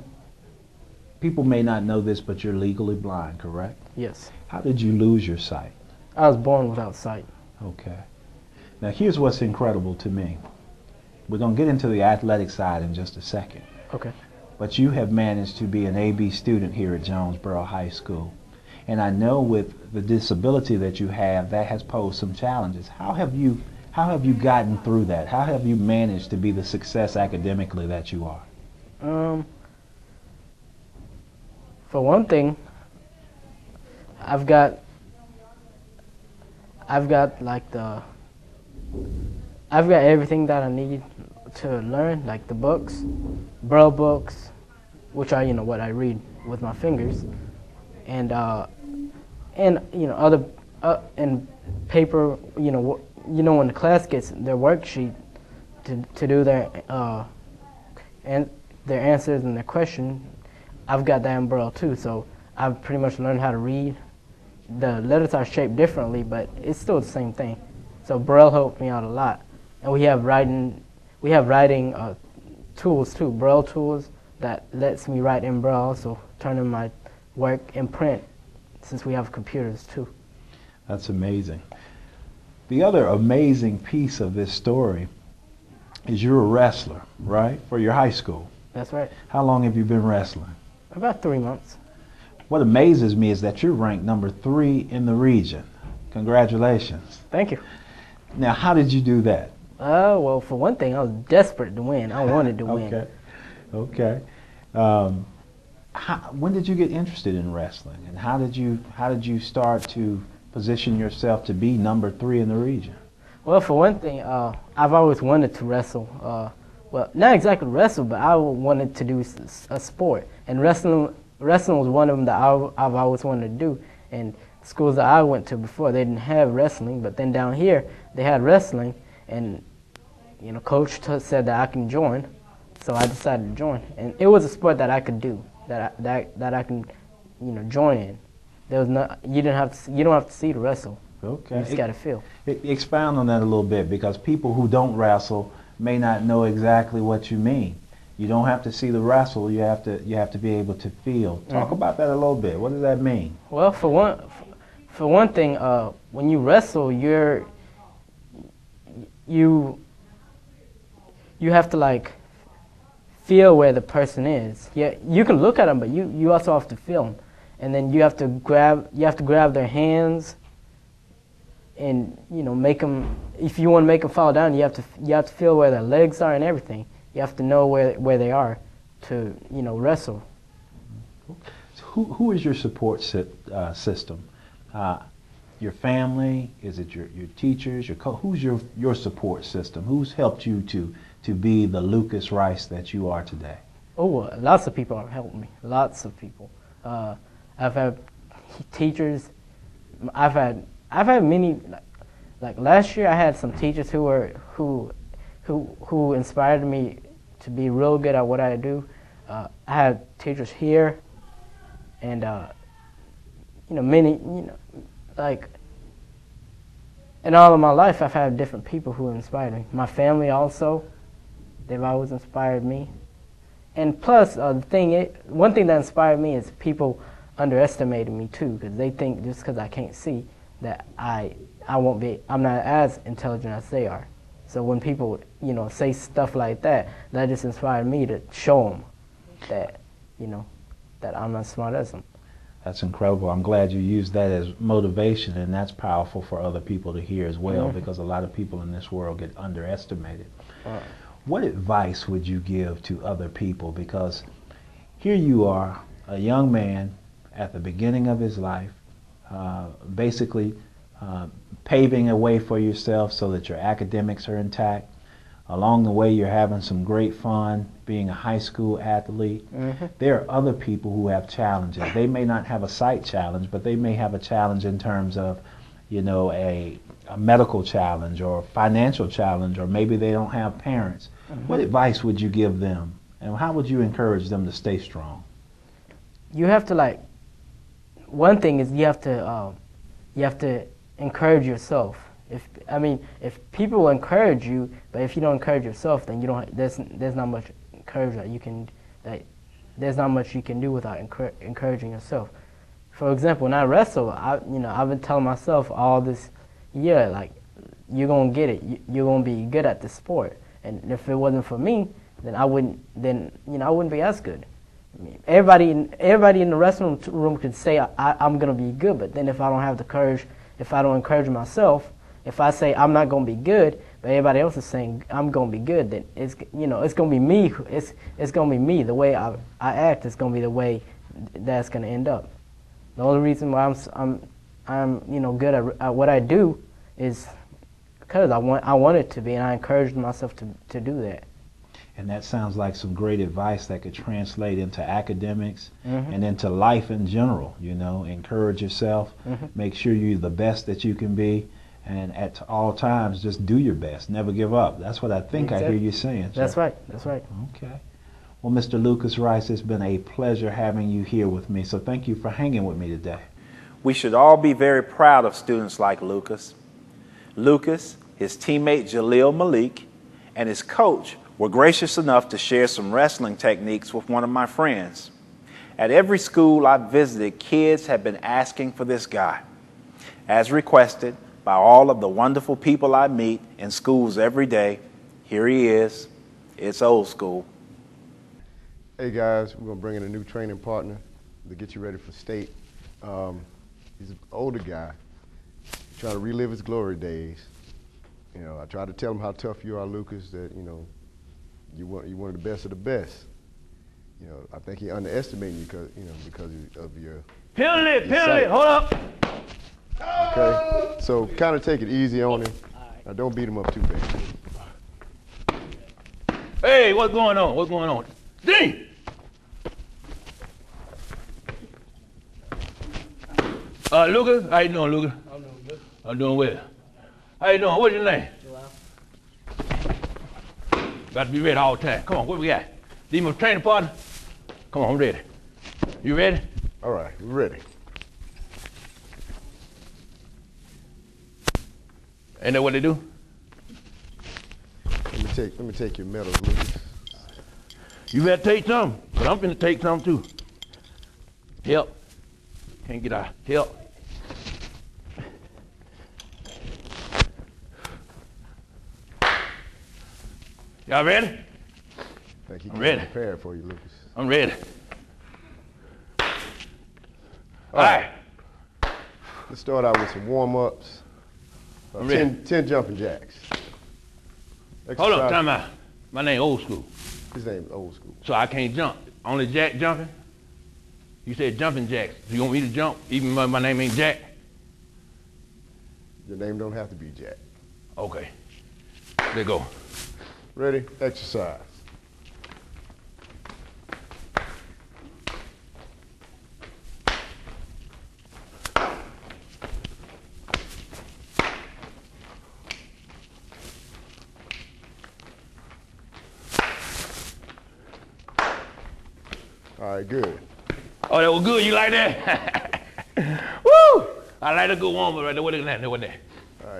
people may not know this, but you're legally blind, correct? Yes. How did you lose your sight? I was born without sight. Okay. Now, here's what's incredible to me. We're going to get into the athletic side in just a second. Okay. but you have managed to be an AB student here at Jonesboro High School. And I know with the disability that you have, that has posed some challenges. How have you gotten through that? How have you managed to be the success academically that you are? For one thing, I've got everything that I need to learn, like the books, Braille books, which are what I read with my fingers, and other and paper. When the class gets their worksheet to do their answers and their question, I've got that in Braille too. So I've pretty much learned how to read. The letters are shaped differently, but it's still the same thing. So Braille helped me out a lot. And we have writing tools too, Braille tools that lets me write in Braille, so turning my work in print, since we have computers too. That's amazing. The other amazing piece of this story is you're a wrestler, right, for your high school. That's right. How long have you been wrestling? About 3 months. What amazes me is that you're ranked number 3 in the region. Congratulations. Thank you. Now, how did you do that? Well, for one thing, I was desperate to win. I wanted to win. Okay. When did you get interested in wrestling, and how did you start to position yourself to be number 3 in the region? Well, for one thing, I've always wanted to wrestle. Well, not exactly wrestle, but I wanted to do a sport, and wrestling was one of them that I've always wanted to do. And schools that I went to before, they didn't have wrestling, but then down here they had wrestling, and coach said that I can join, so I decided to join. And it was a sport that I could do, that I can join in. There was you don't have to see to wrestle. Okay. You just got to feel. Expound on that a little bit, because people who don't wrestle may not know exactly what you mean. You don't have to see the wrestle. You have to be able to feel. Talk about that a little bit. What does that mean? Well, for one thing, when you wrestle, you have to feel where the person is. Yeah, you can look at them, but you also have to feel them. And then you have to grab their hands, and make them. If you want to make them fall down, you have to feel where their legs are and everything. You have to know where they are to wrestle. So who is your support system? Your family? Is it your teachers? Who's your support system? Who's helped you to be the Lucas Rice that you are today? Oh, lots of people have helped me. Lots of people. I've had teachers. I've had many. Like last year, I had some teachers who inspired me to be real good at what I do. I had teachers here, and many, in all of my life, I've had different people who inspired me. My family also, they've always inspired me. And plus, one thing that inspired me is people underestimated me too, because they think just because I can't see that I'm not as intelligent as they are. So when people, say stuff like that, that just inspired me to show them that, that I'm not smart as them. That's incredible. I'm glad you used that as motivation, and that's powerful for other people to hear as well, because a lot of people in this world get underestimated. What advice would you give to other people? Because here you are, a young man at the beginning of his life, basically paving a way for yourself so that your academics are intact. Along the way, you're having some great fun being a high school athlete. There are other people who have challenges. They may not have a sight challenge, but they may have a challenge in terms of, a medical challenge or financial challenge, or maybe they don't have parents. What advice would you give them, and how would you encourage them to stay strong? You have to one thing is you have to encourage yourself. If people encourage you, but if you don't encourage yourself, then there's not much encouragement there's not much you can do without encouraging yourself. For example, when I wrestle, I've been telling myself all this year, you're gonna get it. You're gonna be good at this sport. And if it wasn't for me, then I wouldn't be as good. I mean, everybody in the wrestling room could say I'm gonna be good, but then if I don't have the courage, if I don't encourage myself, if I say I'm not gonna be good, but everybody else is saying I'm gonna be good, then it's gonna be me. It's gonna be me. The way I act is gonna be the way that's gonna end up. The only reason why I'm good at what I do is because I want it to be, and I encouraged myself to do that. And that sounds like some great advice that could translate into academics and into life in general. You know, encourage yourself, make sure you're the best that you can be, and at all times just do your best. Never give up. That's what I think I hear you saying. That's right. That's right. Okay. Well, Mr. Lucas Rice, it's been a pleasure having you here with me. So thank you for hanging with me today. We should all be very proud of students like Lucas. Lucas, his teammate Jaleel Malik, and his coach were gracious enough to share some wrestling techniques with one of my friends. At every school I've visited, kids have been asking for this guy. As requested by all of the wonderful people I meet in schools every day, here he is. It's old school. Hey guys, we're going to bring in a new training partner to get you ready for state. He's an older guy, trying to relive his glory days. You know, I try to tell him how tough you are, Lucas, that, you know, you're one of the best of the best. You know, I think he underestimated you because of your penalty, hold up. Okay, so kind of take it easy on him. Now don't beat him up too bad. Hey, what's going on? What's going on? Ding! Lucas, how you doing, Lucas? I'm doing good. I'm doing well. How you doing? What's your name? Got to be ready all the time. Come on, what we got? Need my training partner? Come on, I'm ready. You ready? All right, we're ready. Ain't that what they do? Let me take your medals, Lucas. You better take some, because I'm finna take some too. Help. Can't get out. Help. Y'all ready? I'm ready. Prepared for you, Lucas. I'm ready. All right. Let's start out with some warm-ups. 10 jumping jacks. Hold up, time out. My name Old School. His name's Old School. So I can't jump. Only Jack jumping? You said jumping jacks. Do you want me to jump even though my name ain't Jack? Your name don't have to be Jack. Okay. Let's go. Ready? Exercise. All right, good. Oh, that was good. You like that? Woo! I like a good warm-up right there. What is that? What that? All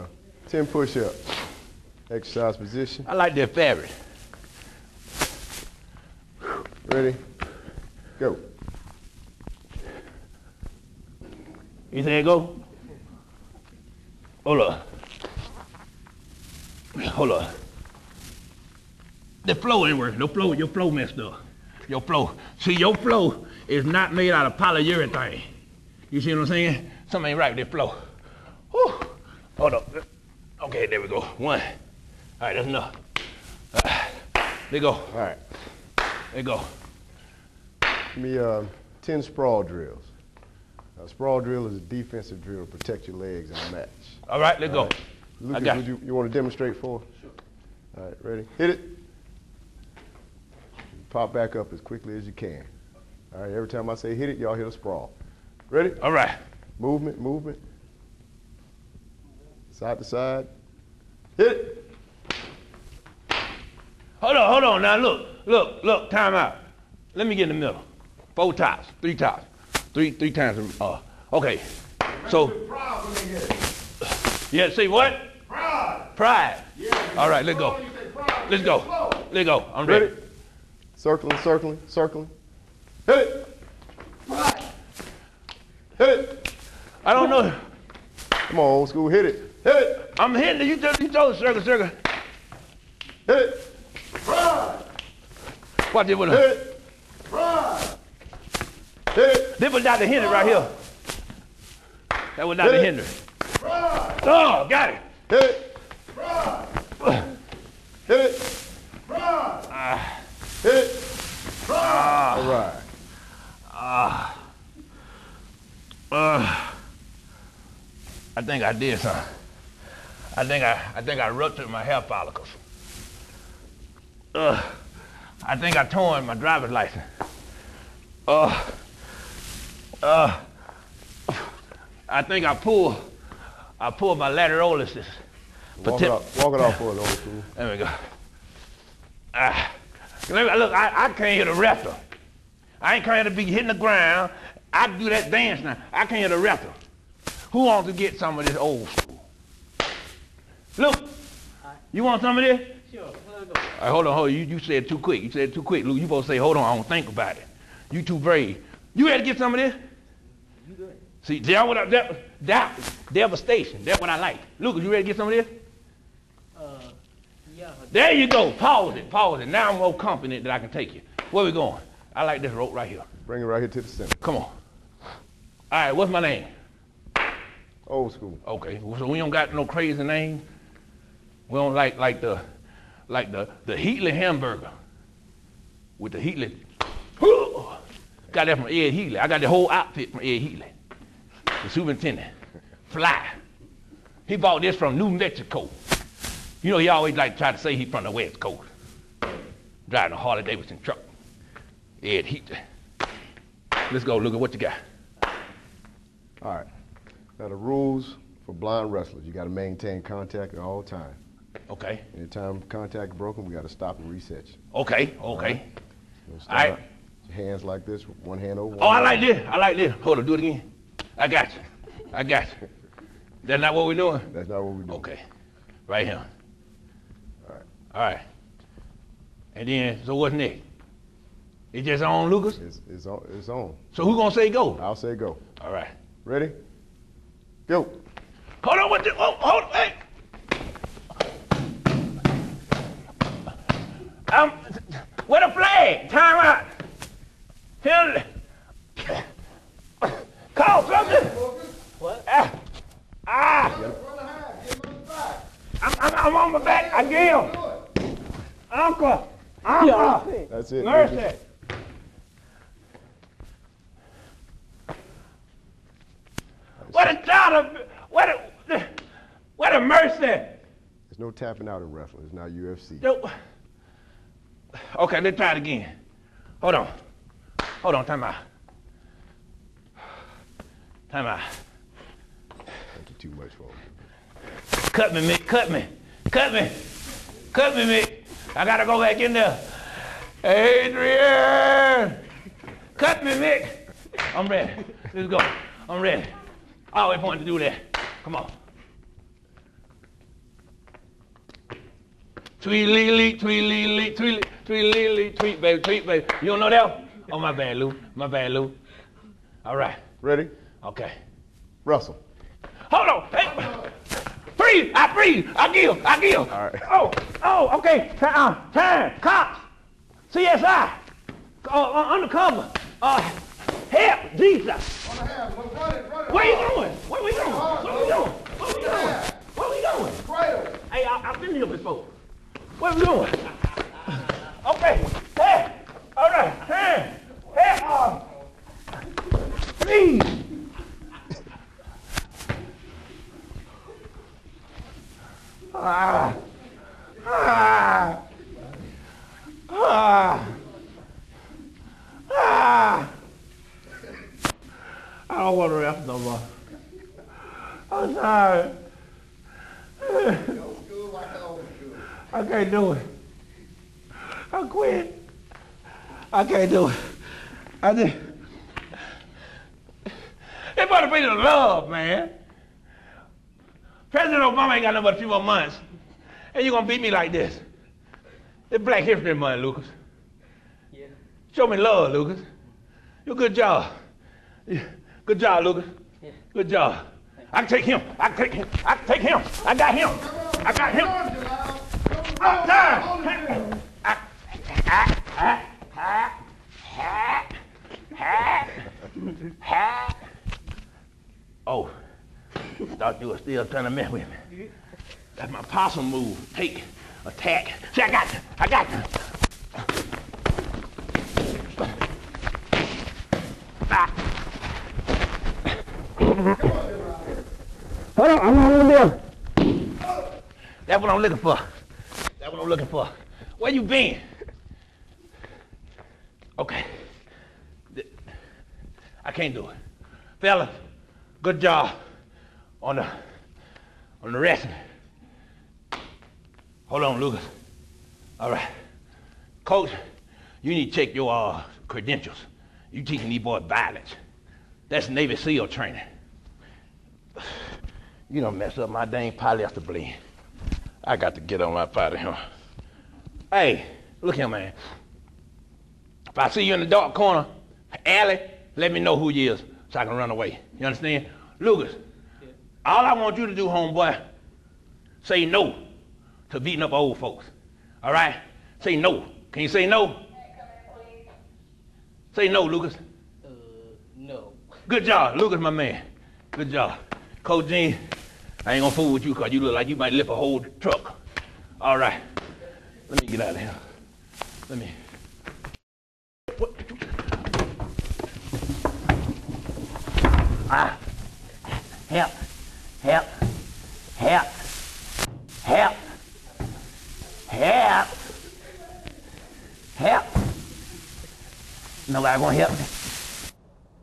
right, 10 push-ups. Exercise position. I like that fabric. Ready? Go. You say go? Hold up. Hold up. The flow ain't working. Your flow messed up. Your flow. See, your flow is not made out of polyurethane. You see what I'm saying? Something ain't right with that flow. Whew. Hold up. Okay, there we go. One. All right, that's enough. There you go. All right. There you go. Give me 10 sprawl drills. A sprawl drill is a defensive drill to protect your legs in a match. All right, let's go. Lucas, you want to demonstrate for us? Sure. All right, ready? Hit it. Pop back up as quickly as you can. All right, every time I say hit it, y'all hit a sprawl. Ready? All right. Movement, movement. Side to side. Hit it. Hold on. Now look, time out. Let me get in the middle. 4 times, 3 times. Three times. Okay. So. Yeah, see what? Pride. Yeah. All right, let's go. Let's go. I'm ready. Circling. Hit it. Hit it. I don't know. Come on, Old School, hit it. Hit it. I'm hitting it. You told circle. Hit it. Watch it with hit it. Hit it. This was Dr. Hendrix right here. That was Dr. Hendrix. Oh, got it. Hit it. Hit it. Hit it. All right. I think I did something. I think I ruptured my hair follicles. I think I torn my driver's license. I think I pulled my lateralis. Walk it off for it, old school. There we go. Look, I can't hit a wrestler. I ain't trying to be hitting the ground. I do that dance now. I can't hit a wrestler. Who wants to get some of this old school? Luke, you want some of this? Sure. All right, hold on. You said too quick. Luke, you supposed to say, hold on, I don't think about it. You too brave. You ready to get some of this? You good. See, that devastation. That's what I like. Lucas, you ready to get some of this? Yeah. There you go. Pause it. Now I'm more confident that I can take you. Where we going? I like this rope right here. Bring it right here to the center. Come on. All right, what's my name? Old school. Okay, so we don't got no crazy name. We don't like the Heatley hamburger with the Heatley. Got that from Ed Heatley. I got the whole outfit from Ed Heatley, the superintendent. Fly. He bought this from New Mexico. You know, he always like to try to say he's from the West Coast. Driving a Harley Davidson truck. Ed Heatley. Let's go look at what you got. All right. Now the rules for blind wrestlers, you got to maintain contact at all times. Okay. Anytime contact broken, we got to stop and reset you. Okay. All right. Your hands like this, one hand over. I like this. Hold on, do it again. I got you. That's not what we're doing? That's not what we're doing. Okay. Right here. All right. And then, so what's next? It's just on, Lucas? It's on. So who gonna say go? I'll say go. All right. Ready? Go. Hold on, hold on, hey. Where the flag? Time out. Here. Call something. What? I'm on my back. I give. Uncle. That's it. Mercy. What a child of, what a mercy. There's no tapping out in wrestling. It's not UFC. No. Okay, let's try it again. Hold on, time out. Thank you too much for it. Cut me, Mick, cut me, Mick. I gotta go back in there. Adrian! Cut me, Mick. I'm ready. Let's go. I'm ready. I always wanted to do that. Come on. Tweet, baby. You don't know that? Oh, my bad, Lou. All right. Ready? Okay. Russell. Hold on. Hey. Freeze. I give. All right. Oh, okay. Time. Cops. CSI. Undercover. Help. Jesus. Where you going? Where we going? Hey, I've been here before. Where we going? Okay. Hey. All right. Hey. Please. I don't want to rap no more. I'm sorry. I can't do it. I quit. I can't do it. It better be the love, man. President Obama ain't got nothing but a few more months. And you're going to beat me like this. It's Black History Month, Lucas. Yeah. Show me love, Lucas. You good job. Good job, Lucas. Yeah. Good job. I can take him. I got him. Oh, time. Ha! Oh, thought you were still trying to mess with me. That's my possum move. Take, attack. See, I got you. I got you. Ah. Hold on, I'm on the bill. That's what I'm looking for. That's what I'm looking for. Where you been? Okay. I can't do it. Fellas, good job on the wrestling. Hold on, Lucas. All right. Coach, you need to check your credentials. You teaching these boys violence. That's Navy SEAL training. You done messed up my dang polyester blend. I got to get on up out of here. Hey, look here, man. If I see you in the dark corner, alley, let me know who you is so I can run away. You understand? Lucas, all I want you to do, homeboy, say no to beating up old folks. All right? Say no. Can you say no? Say no, Lucas. No. Good job, Lucas, my man. Good job. Coach Gene, I ain't gonna fool with you because you look like you might lift a whole truck. All right. Let me get out of here. Let me. What? Ah. Help. Help. Help. Help. Help. Help. Nobody gonna help me.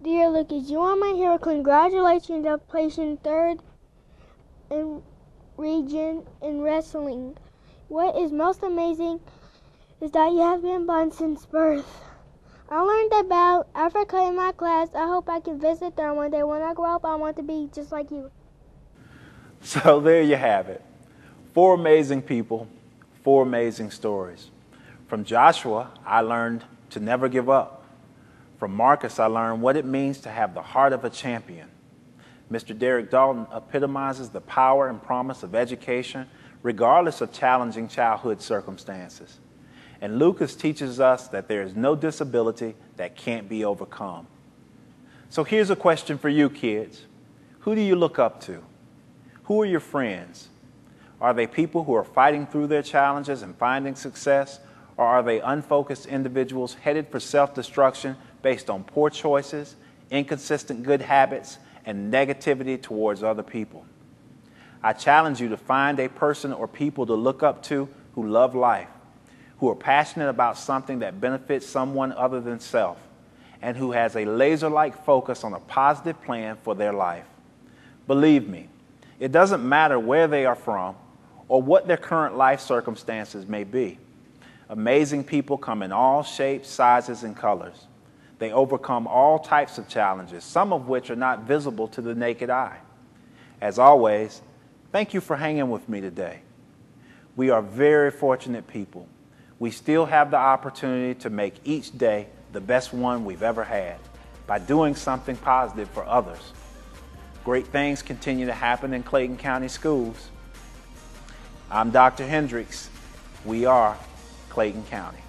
Dear Lucas, you are my hero. Congratulations on placing third in region in wrestling. What is most amazing is that you have been blind since birth. I learned about Africa in my class. I hope I can visit there one day. When I grow up, I want to be just like you. So there you have it. 4 amazing people, 4 amazing stories. From Joshua, I learned to never give up. From Marcus, I learned what it means to have the heart of a champion. Mr. Derek Dalton epitomizes the power and promise of education, regardless of challenging childhood circumstances. And Lucas teaches us that there is no disability that can't be overcome. So here's a question for you kids. Who do you look up to? Who are your friends? Are they people who are fighting through their challenges and finding success? Or are they unfocused individuals headed for self-destruction based on poor choices, inconsistent good habits, and negativity towards other people? I challenge you to find a person or people to look up to who love life, who are passionate about something that benefits someone other than self, and who has a laser-like focus on a positive plan for their life. Believe me, it doesn't matter where they are from or what their current life circumstances may be. Amazing people come in all shapes, sizes, and colors. They overcome all types of challenges, some of which are not visible to the naked eye. As always, thank you for hanging with me today. We are very fortunate people. We still have the opportunity to make each day the best one we've ever had by doing something positive for others. Great things continue to happen in Clayton County schools. I'm Dr. Hendrix. We are Clayton County.